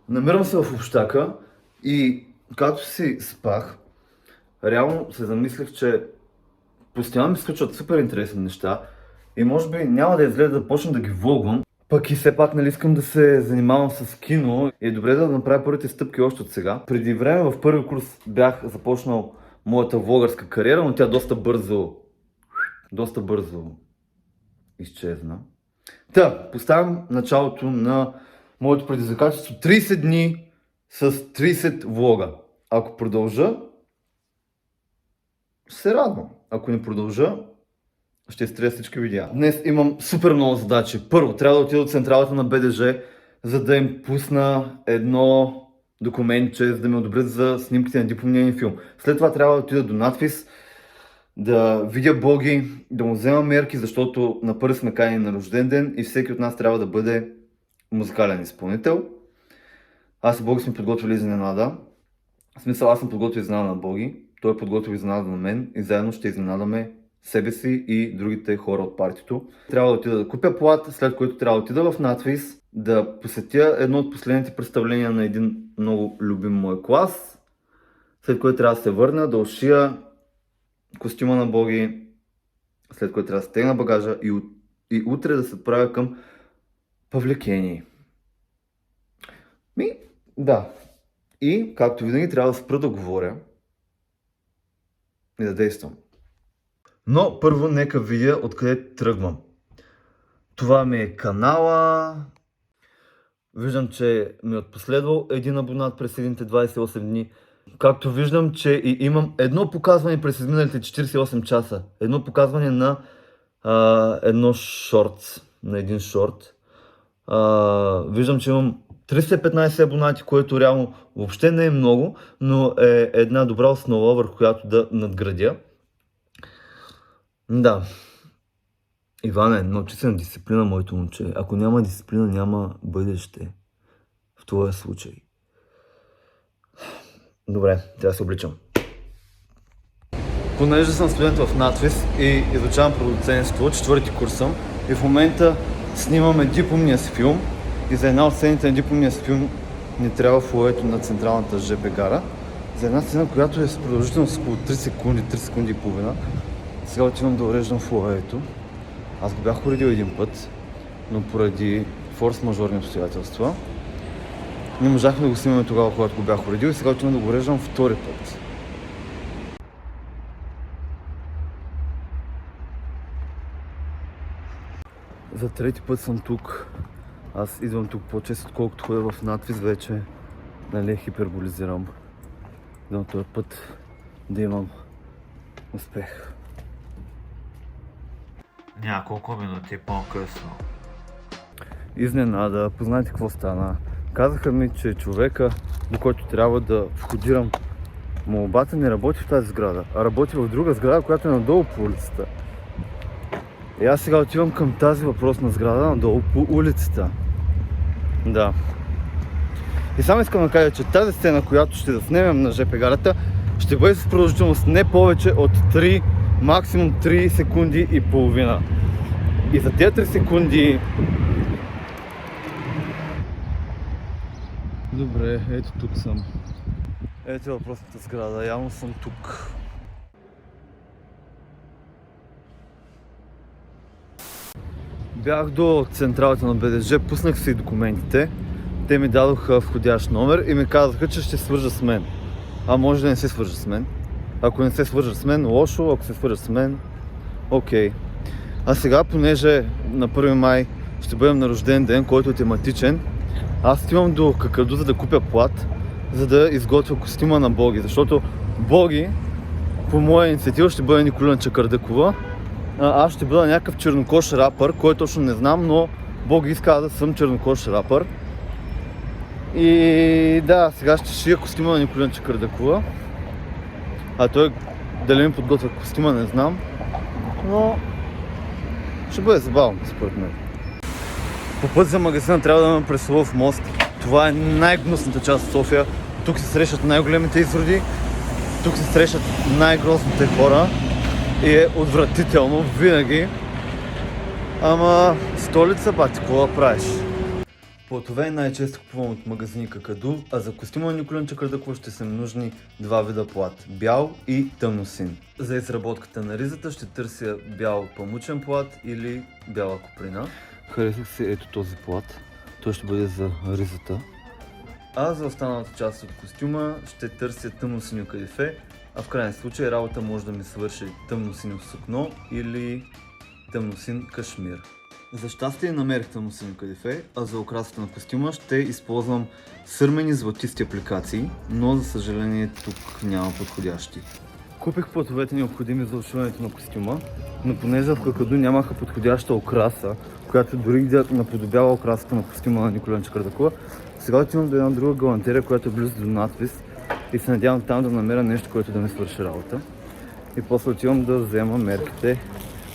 Намирам се в общака и както си спах, реално се замислих, че постоянно ми случват супер интересни неща и може би няма да изгледа да почна да ги влогвам. Пък и все пак нали искам да се занимавам с кино и е добре да направя първите стъпки още от сега. Преди време в първи курс бях започнал моята влогърска кариера, но тя доста бързо изчезна. Поставям началото на моето предизвикателство 30 дни с 30 влога. Ако продължа, ще се радвам. Ако не продължа, ще изтрия всички видеа. Днес имам супер много задачи. Първо, трябва да отида до централата на БДЖ, за да им пусна едно документче, за да ми одобрят за снимките на дипломния филм. След това трябва да отида до надпис, да видя Боги, да му взема мерки, защото на първи сме канени на рожден ден и всеки от нас трябва да бъде музикален изпълнител. Аз и Боги сме подготвили изненада. В смисъл, аз съм подготвил изненада на Боги, той е подготвил изненада на мен и заедно ще изненадаме себе си и другите хора от партито. Трябва да отида да купя плат, след което трябва да отида в надпис, да посетя едно от последните представления на един много любим мой клас, след което трябва да се върна, да ушия костюма на Боги, след което трябва да стегна багажа и утре да се отправя към Павликени. Да. И, както винаги, трябва да спра да говоря и да действам. Но първо нека видя откъде тръгвам. Това ми е канала. Виждам, че ми е последвал един абонат през едните 28 дни. Както виждам, че и имам едно показване през изминалите 48 часа. Едно показване на едно шорт, на един шорт. Виждам, че имам 315 абонати, което реално въобще не е много, но е една добра основа, върху която да надградя. Да. Иване, научи се на дисциплина, моето момче. Ако няма дисциплина, няма бъдеще. В твоя случай. Добре, трябва да се обличам. Понеже съм студент в надвис и изучавам продуцентство, четвърти курс съм и в момента снимаме дипломния си филм и за една от сцените на дипломния си филм ни трябва флуето на централната ЖП гара. За една сцена, която е с продължителност около 3 секунди и половина. Сега отивам да уреждам флуето. Аз го бях уредил един път, но поради форс-мажорни обстоятелства не можахме да го снимаме тогава, когато го бях уредил и сега отивам да го уреждам втори път. За трети път съм тук. Аз идвам тук по-често, отколкото ходя в надвис, вече нали хиперболизирам. Но този път да имам успех. Няколко минути по-късно. Изненада, познайте какво стана. Казаха ми, че човека, до който трябва да входирам молбата, не работи в тази сграда, а работи в друга сграда, която е надолу по улицата. И аз сега отивам към тази въпросна сграда, надолу по улицата. Да. И само искам да кажа, че тази сцена, която ще заснемем на ЖП гарата, ще бъде с продължителност не повече от 3, максимум 3 секунди и половина. И за тези 3 секунди... Добре, ето тук съм. Ето въпросната сграда, явно съм тук. Бях до централата на БДЖ, пуснах си документите. Те ми дадоха входящ номер и ми казаха, че ще свържа с мен. А може да не се свържа с мен. Ако не се свържа с мен, лошо, ако се свържа с мен, окей. А сега, понеже на 1 май ще бъдем на рожден ден, който е тематичен, аз отивам до Какаду, за да купя плат, за да изготвя костюма на Боги. Защото Боги, по моя инициатива, ще бъде Николина Чакърдъкова. Аз ще бъда някакъв чернокош рапър, който точно не знам, но Боги иска да съм чернокош рапър. И да, сега ще шия костюма на Николина Чакърдъкова. А той дали ми подготвя костюма, не знам. Но ще бъде забавно, според мен. По път за магазина трябва да имам през Лъв мост. Това е най-гнусната част от София. Тук се срещат най-големите изроди. Тук се срещат най-грозните хора. И е отвратително винаги. Ама столица, бати, какво да правиш? Платове най-често купувам от магазини Какаду, а за костюма на Николин Чакърдакова ще са ми нужни два вида плат – бял и тъмносин. За изработката на ризата ще търся бял памучен плат или бяла коприна. Харесах си ето този плат, той ще бъде за ризата. А за останалата част от костюма ще търся тъмносиньо кадифе, а в крайен случай работа може да ми свърши тъмносиньо сукно или тъмносин кашмир. За щастие намерих тъмносиньо кадифе, а за окрасата на костюма ще използвам сърмени златисти апликации, но за съжаление тук няма подходящи. Купих платовете необходими за ушиването на костюма, но понеже в Какаду нямаха подходяща окраса, която дори да наподобява окрасата на костюма на Николин Чакърдакова, сега отивам до една друга галантерия, която е близо до надпис и се надявам там да намеря нещо, което да ми свърши работа. И после отивам да взема мерките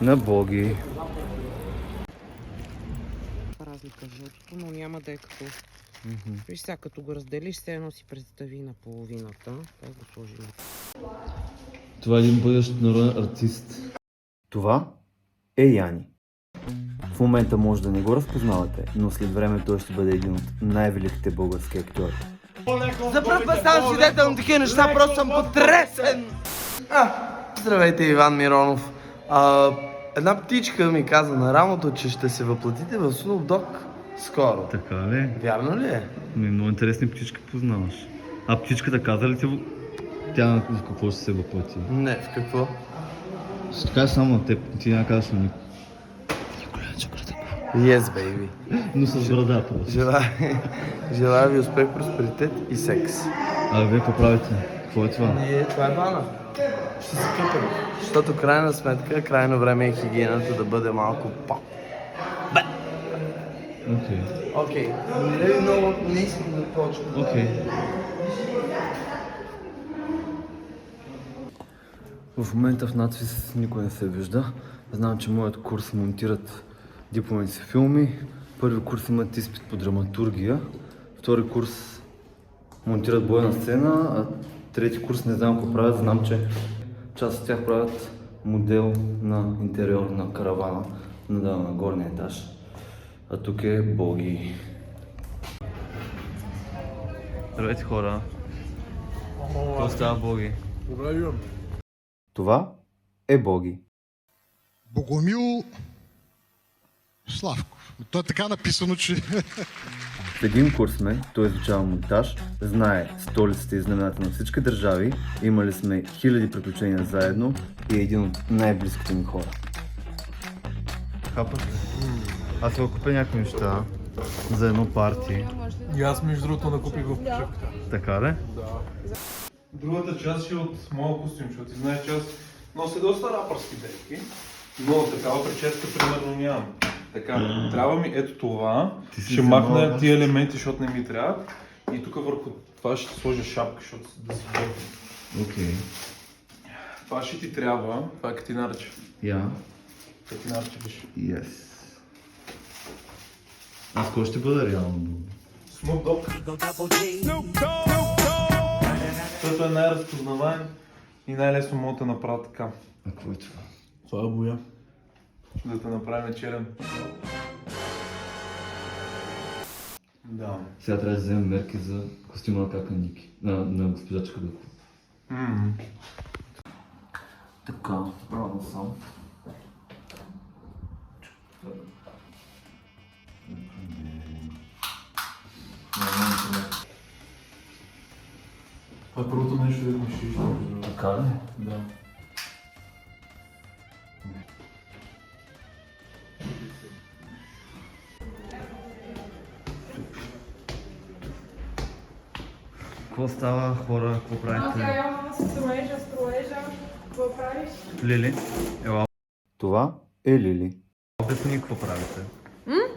на Боги. Разлика в жълтото, но няма да е като... Виж сега, като го разделиш, все едно си представи на половината. Дай го сложим. Това е един бъдещ народен артист. Това е Яни. В момента може да не го разпознавате, но след време той ще бъде един от най-великите български актьори. За първ път ставам свидетел на такива неща, просто съм потресен! Здравейте, Иван Миронов. Една птичка ми каза на рамото, че ще се въплатите в Snoop Dogg скоро. Така ли? Вярно ли е? Много интересни птички познаваш. А птичката каза ли ти тя в какво ще се въплати? Не, в какво? Ще кажа само на теб, ти няма казваш на никой. Yes, baby. Но с брада просто. Желая ви успех, просперитет и секс. А вие какво правите? Какво е това? Това е вана. Ще се къпем. Защото крайна сметка, крайно време е хигиената да бъде малко по... Окей. Не искам да почвам. Окей. В момента в надпис никой не се вижда. Знам, че моят курс монтират дипломните си филми. Първи курс имат изпит по драматургия. Втори курс монтират бойна сцена, а трети курс не знам какво правят. Знам, че част от тях правят модел на интериор на каравана на горния етаж. А тук е Боги. Здравейте, хора! Какво става, Боги? Това е Боги. Богомил Славков. То е така написано, че... В един курс сме, той изучава монтаж, знае столиците и знамената на всички държави, имали сме хиляди приключения заедно и е един от най-близките ми хора. Хапаш ли? Аз се купя някакви неща за едно парти. И аз между другото накупих в почивката. Така ли? Другата част ще е от моя костюм, защото ти знаеш, че аз нося доста рапърски дейки, но такава прическа примерно нямам. Така, трябва ми ето това, ще махна тия елементи, защото не ми трябва. И тук върху това ще сложа шапка, защото да си готвим. Окей. Това ще ти трябва, това е катинарче. Я. Катинарче, виж. Yes. Аз кой ще бъда реално? Snoop Dogg. Защото е най-разпознаваем и най-лесно мога да направя така. А какво е това? Това е боя. Да те направим черен. Да. Сега трябва да вземем мерки за костюма на кака Ники. На госпожа Чакърдакова. Така, правилно съм. Това е първото нещо, да ми ще изжда. Така ли? Да. Какво става, хора? Какво правите? Строежа. Какво правиш? Лили? Ела. Това е Лили. Обясни какво правите.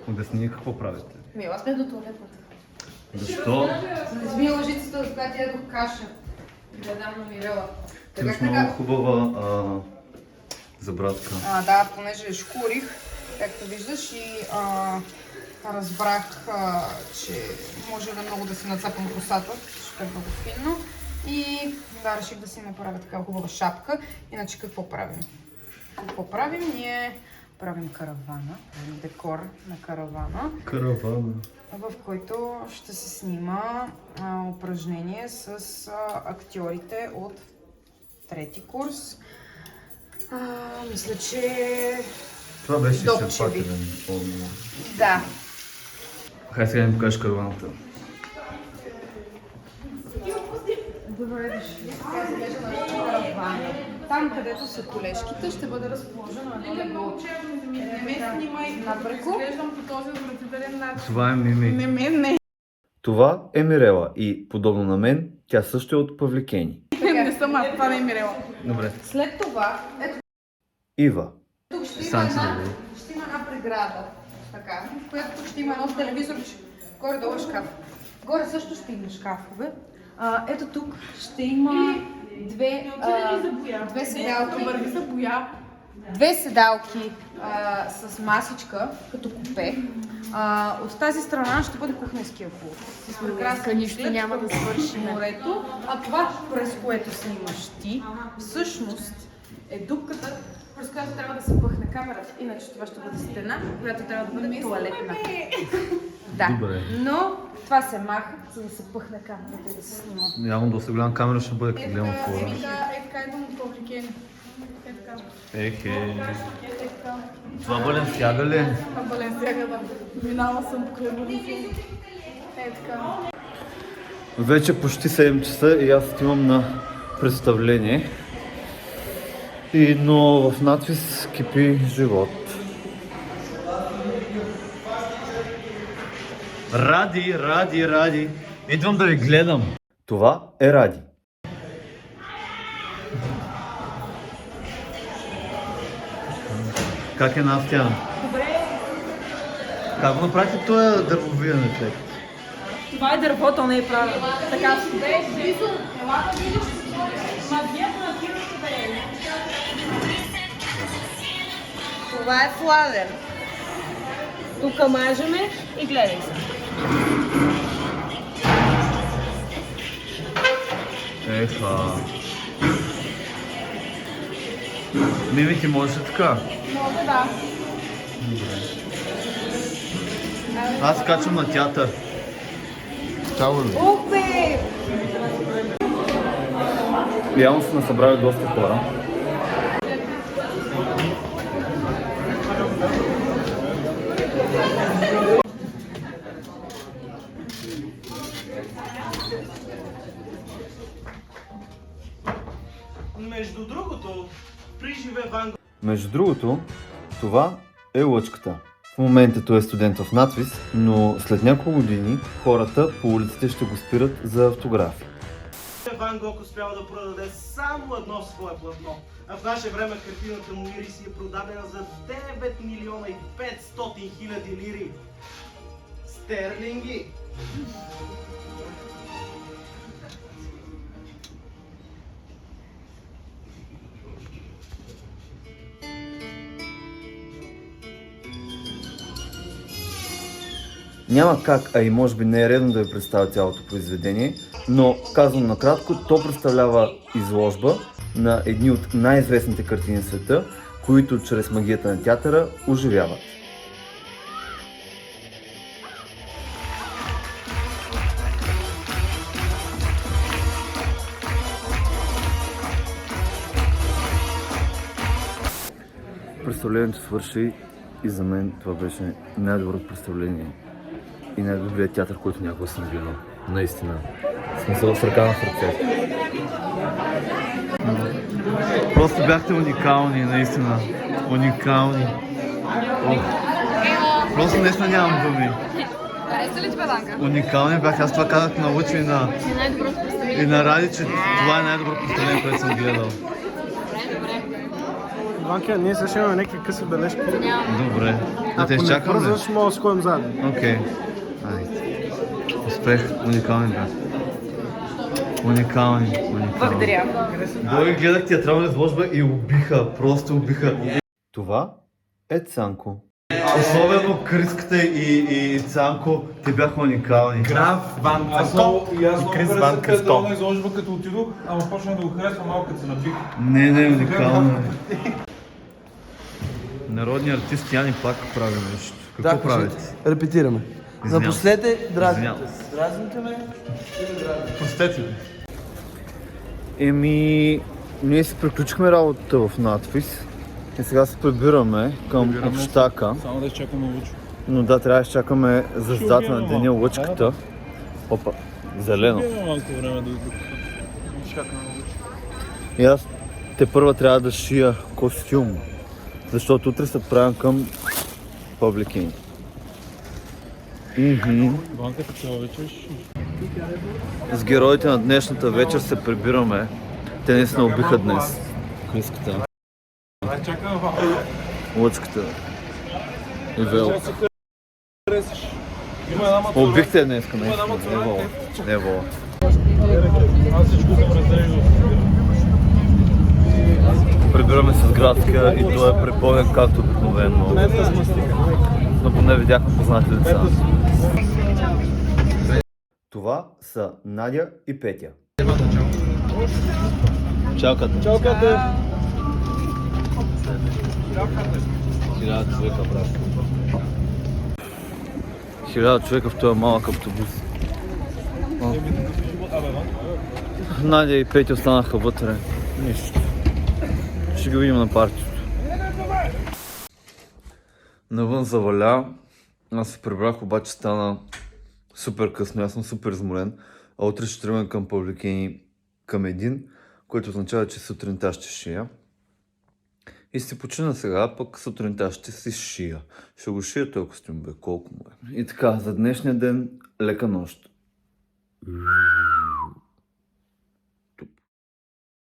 Обясни какво правите. Мила сме до туалетната. Защо? Да ми лъжицата, от която ядох каша. Да дам на Мирела. Ти имаш много хубава забрадка. Да, понеже шкурих, както виждаш, и разбрах, че може да много да си нацапам косата, ще е много финно. И да, реших да си направя така хубава шапка. Иначе какво правим? Какво правим? Ние правим каравана, правим декор на каравана. Каравана. в който ще се снима упражнение с актьорите от трети курс. Мисля, че... Това беше Допчеви. изчерпателен отговор. Да. Хайде сега да ми покажеш караваната. Добре дошли. Сега изглежда нашата каравана. Там, където са колежките, ще бъде разположено едно легло. Не ме снимай, Набърко. изглеждам по този отвратителен начин. Това е Мими. Не. Това е Мирела и подобно на мен, тя също е от Павликени. Не съм аз, това не е Мирела. Добре. След това, ето Ива. тук ще има, Санчо, добре. ще има една преграда, така, в която тук ще има едно телевизорче, горе-долу е шкаф. Горе също ще има шкафове. Ето тук ще има две седалки. Върви за боя. Две седалки с масичка, като купе. От тази страна ще бъде кухненския пул. С прекрасен нищо няма да свърши морето. А това, през което снимаш ти, всъщност е дупката, през която трябва да се пъхне камерата. Иначе това ще бъде стена, която трябва да бъде туалетна. Да, Добре. но това се маха, за да се пъхне камерата и да се снима. Явно доста голяма камера ще бъде, като гледам това. Така идвам от Павликени. Така. Ехе. Това Баленсиага ли? На Баленсиага, да. Минала съм покрай Баленсиага. Така. Вече почти 7 часа и аз отивам на представление. Но в надпис кипи живот. Ради. Идвам да ви гледам. Това е Ради. Как е Настя? Добре, Как го направите този дървовиен ефект? това е дърво, то не е правилно. Така си. Близо, ела да видиш. Магията на киното да е. Това е фладер. Тук мажеме и гледай се. Еха. Мими, ти можеш ли така? Мога, да. Аз качвам на театър. Чао, ли? Ух, бе! Явно са насъбрали доста хора. Между другото, това е Лъчката. В момента той е студент в надвис, но след няколко години хората по улиците ще го спират за автографи. Ван Гог успял да продаде само едно свое платно, а в наше време картината му Ири си е продадена за 9 милиона и 500 хиляди лири. Стерлинги! Няма как, а и може би не е редно да ви представя цялото произведение, но казвам накратко, то представлява изложба на едни от най-известните картини в света, които чрез магията на театъра оживяват. Представлението свърши и за мен това беше най-доброто представление и най-добрият театър, който някога съм гледал. Наистина. В смисъл с ръка на сърце. Просто бяхте уникални, наистина. Уникални. Просто наистина нямам думи. Уникални бях. Аз това казах на Лъчо и на Ради, че това е най-доброто представление, което съм гледал. Иванка, ние също имаме някакви къси бележки. Добре. Да те изчакаме? Ако не бързаш, мога да сходим заедно. Окей. Успех. Уникални бях. Уникални. Благодаря. Дойде гледах театрална изложба и убиха. Просто убиха. Това е Цанко. Особено Криската и Цанко, те бяха уникални. Граф Ван Аз много Крис Ван харесах Кристо. театрална изложба, като отидох, ама почнах да го харесвам малко, като се напих. Не, уникално. Народният артист Яни пак прави нещо. Какво правите? Репетираме. Напоследък, дразните. Дразните ме? Простете ми. Еми, ние си приключихме работата в надпис и сега се прибираме към общака. Само да изчакаме Лучо. Но да, трябва да изчакаме звездата на деня, лъчката. Опа, зелено. Малко време да изчакаме Лучо. И аз те първа трябва да шия костюм, защото утре се правим към Public Inn. Банката цяла вечер ще... С героите на днешната вечер се прибираме. Те не се убиха днес. Криската, Чакаме лъчката и Вело. Има една матура. Убихте днес, наистина. Не Вола. Аз всичко съм разделил. Прибираме се с градска и той е препълнен както обикновено. Но поне видяхме познати лица. Това са Надя и Петя. Чауката. Чауката! 1000 човека, брат. 1000 човека в този малък автобус. Надя и Петя останаха вътре. Нищо. Ще ги видим на партито. Навън заваля. Аз се прибрах, обаче стана супер късно. Аз съм супер изморен. А утре ще тръгвам към Павликени към 1, което означава, че сутринта ще шия. И ще си почина сега, пък сутринта ще си шия. Ще го шия този костюм, бе, колко му е. И така, за днешния ден лека нощ.